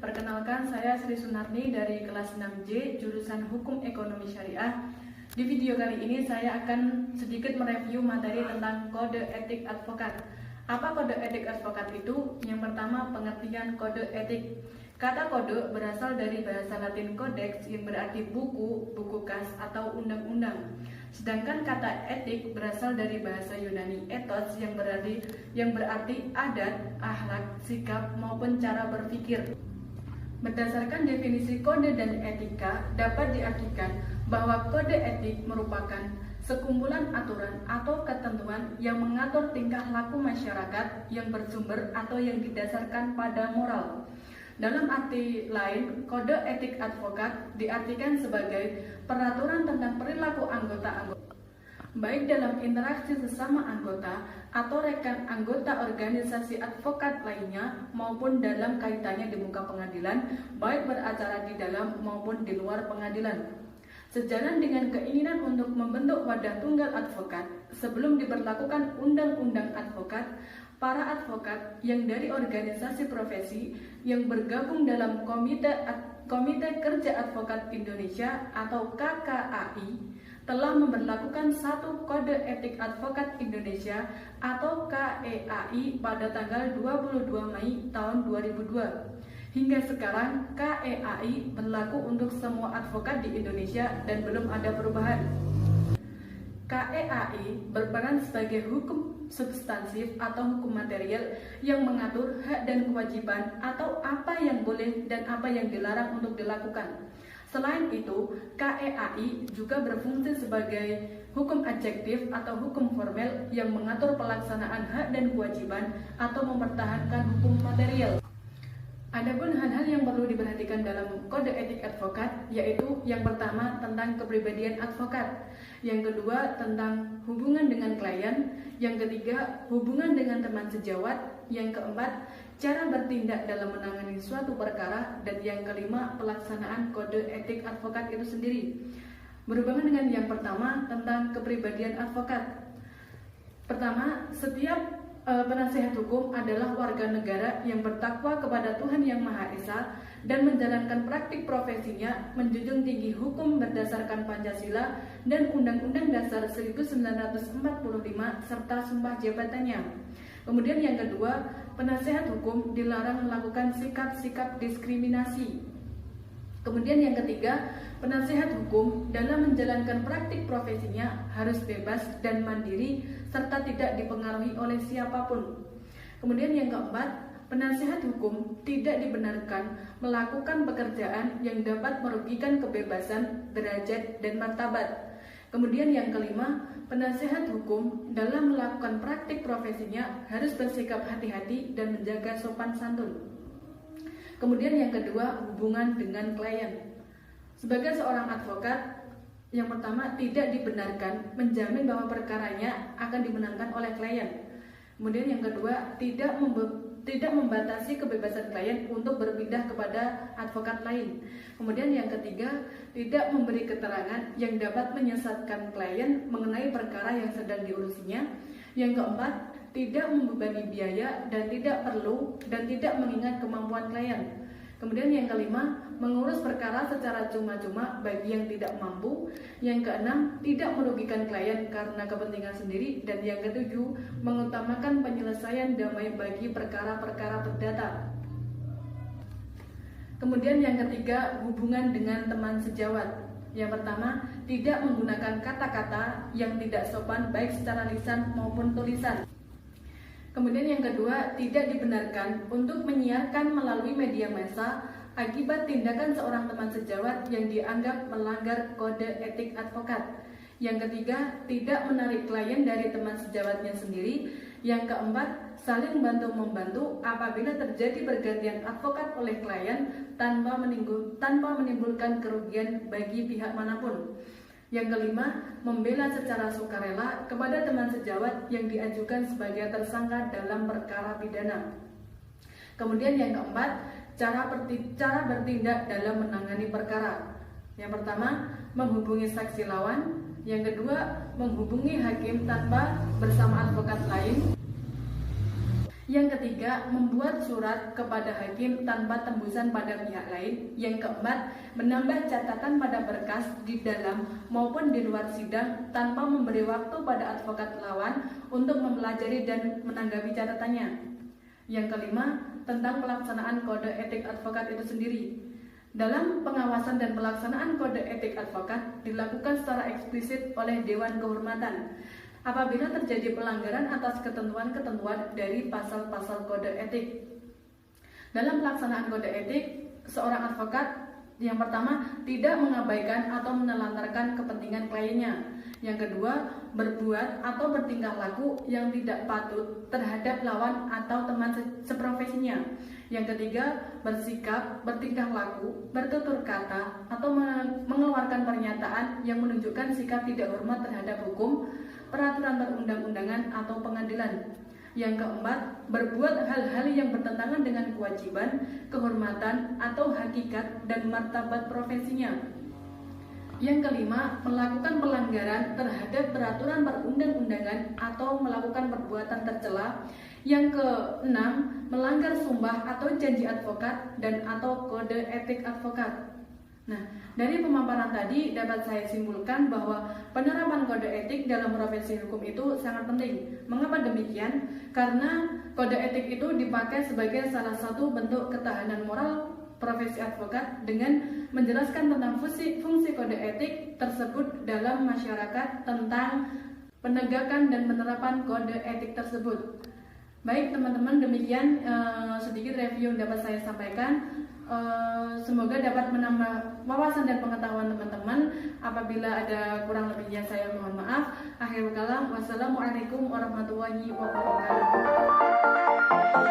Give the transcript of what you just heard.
Perkenalkan, saya Sri Sunarni dari kelas 6J, jurusan Hukum Ekonomi Syariah. Di video kali ini saya akan sedikit mereview materi tentang kode etik advokat. Apa kode etik advokat itu? Yang pertama, pengertian kode etik. Kata kode berasal dari bahasa Latin codex yang berarti buku, buku kas, atau undang-undang. Sedangkan kata etik berasal dari bahasa Yunani ethos yang berarti adat, akhlak, sikap, maupun cara berpikir. Berdasarkan definisi kode dan etika, dapat diartikan bahwa kode etik merupakan sekumpulan aturan atau ketentuan yang mengatur tingkah laku masyarakat yang bersumber atau yang didasarkan pada moral. Dalam arti lain, kode etik advokat diartikan sebagai peraturan tentang perilaku anggota-anggota, baik dalam interaksi sesama anggota atau rekan anggota organisasi advokat lainnya maupun dalam kaitannya di muka pengadilan, baik beracara di dalam maupun di luar pengadilan. Sejalan dengan keinginan untuk membentuk wadah tunggal advokat, sebelum diberlakukan Undang-Undang Advokat, para advokat yang dari organisasi profesi yang bergabung dalam Komite Kerja Advokat Indonesia atau KKAI telah memberlakukan satu Kode Etik Advokat Indonesia atau KEAI pada tanggal 22 Mei tahun 2002. Hingga sekarang, KEAI berlaku untuk semua advokat di Indonesia dan belum ada perubahan. KEAI berperan sebagai hukum substansif atau hukum material yang mengatur hak dan kewajiban atau apa yang boleh dan apa yang dilarang untuk dilakukan. Selain itu, KEAI juga berfungsi sebagai hukum adjektif atau hukum formel yang mengatur pelaksanaan hak dan kewajiban atau mempertahankan hukum material. Adapun hal-hal yang perlu diperhatikan dalam kode etik advokat, yaitu yang pertama tentang kepribadian advokat, yang kedua tentang hubungan dengan klien, yang ketiga hubungan dengan teman sejawat, yang keempat cara bertindak dalam menangani suatu perkara, dan yang kelima pelaksanaan kode etik advokat itu sendiri. Berhubungan dengan yang pertama tentang kepribadian advokat. Pertama, setiap penasihat hukum adalah warga negara yang bertakwa kepada Tuhan Yang Maha Esa dan menjalankan praktik profesinya menjunjung tinggi hukum berdasarkan Pancasila dan Undang-Undang Dasar 1945 serta sumpah jabatannya. Kemudian yang kedua, penasihat hukum dilarang melakukan sikap-sikap diskriminasi. Kemudian yang ketiga, penasihat hukum dalam menjalankan praktik profesinya harus bebas dan mandiri serta tidak dipengaruhi oleh siapapun. Kemudian yang keempat, penasihat hukum tidak dibenarkan melakukan pekerjaan yang dapat merugikan kebebasan, derajat, dan martabat. Kemudian yang kelima, penasihat hukum dalam melakukan praktik profesinya harus bersikap hati-hati dan menjaga sopan santun. Kemudian yang kedua, hubungan dengan klien. Sebagai seorang advokat, yang pertama tidak dibenarkan menjamin bahwa perkaranya akan dimenangkan oleh klien. Kemudian yang kedua, tidak membatasi kebebasan klien untuk berpindah kepada advokat lain. Kemudian yang ketiga, tidak memberi keterangan yang dapat menyesatkan klien mengenai perkara yang sedang diurusinya. Yang keempat, tidak membebani biaya dan tidak perlu dan tidak mengingat kemampuan klien. Kemudian yang kelima, mengurus perkara secara cuma-cuma bagi yang tidak mampu. Yang keenam, tidak merugikan klien karena kepentingan sendiri. Dan yang ketujuh, mengutamakan penyelesaian damai bagi perkara-perkara perdata. Kemudian yang ketiga, hubungan dengan teman sejawat. Yang pertama, tidak menggunakan kata-kata yang tidak sopan baik secara lisan maupun tulisan. Kemudian yang kedua, tidak dibenarkan untuk menyiarkan melalui media massa akibat tindakan seorang teman sejawat yang dianggap melanggar kode etik advokat. Yang ketiga, tidak menarik klien dari teman sejawatnya sendiri. Yang keempat, saling bantu-membantu apabila terjadi pergantian advokat oleh klien tanpa menimbulkan kerugian bagi pihak manapun. Yang kelima, membela secara sukarela kepada teman sejawat yang diajukan sebagai tersangka dalam perkara pidana. Kemudian yang keempat, cara bertindak dalam menangani perkara. Yang pertama, menghubungi saksi lawan. Yang kedua, menghubungi hakim tanpa bersama advokat lain. Yang ketiga, membuat surat kepada hakim tanpa tembusan pada pihak lain. Yang keempat, menambah catatan pada berkas di dalam maupun di luar sidang tanpa memberi waktu pada advokat lawan untuk mempelajari dan menanggapi catatannya. Yang kelima, tentang pelaksanaan kode etik advokat itu sendiri. Dalam pengawasan dan pelaksanaan kode etik advokat dilakukan secara eksplisit oleh Dewan Kehormatan apabila terjadi pelanggaran atas ketentuan-ketentuan dari pasal-pasal kode etik. Dalam pelaksanaan kode etik, seorang advokat yang pertama tidak mengabaikan atau menelantarkan kepentingan kliennya. Yang kedua, berbuat atau bertingkah laku yang tidak patut terhadap lawan atau teman seprofesinya. Yang ketiga, bersikap, bertingkah laku, bertutur kata, atau mengeluarkan pernyataan yang menunjukkan sikap tidak hormat terhadap hukum, peraturan perundang-undangan, atau pengadilan. Yang keempat, berbuat hal-hal yang bertentangan dengan kewajiban, kehormatan, atau hakikat dan martabat profesinya. Yang kelima, melakukan pelanggaran terhadap peraturan perundang-undangan atau melakukan perbuatan tercela. Yang keenam, melanggar sumpah atau janji advokat dan atau kode etik advokat. Nah, dari pemaparan tadi dapat saya simpulkan bahwa penerapan kode etik dalam profesi hukum itu sangat penting. Mengapa demikian? Karena kode etik itu dipakai sebagai salah satu bentuk ketahanan moral profesi advokat dengan menjelaskan tentang fungsi kode etik tersebut dalam masyarakat, tentang penegakan dan penerapan kode etik tersebut. Baik teman-teman, demikian sedikit review yang dapat saya sampaikan. Semoga dapat menambah wawasan dan pengetahuan teman-teman. Apabila ada kurang lebihnya saya mohon maaf. Akhirul kalam, wassalamualaikum warahmatullahi wabarakatuh.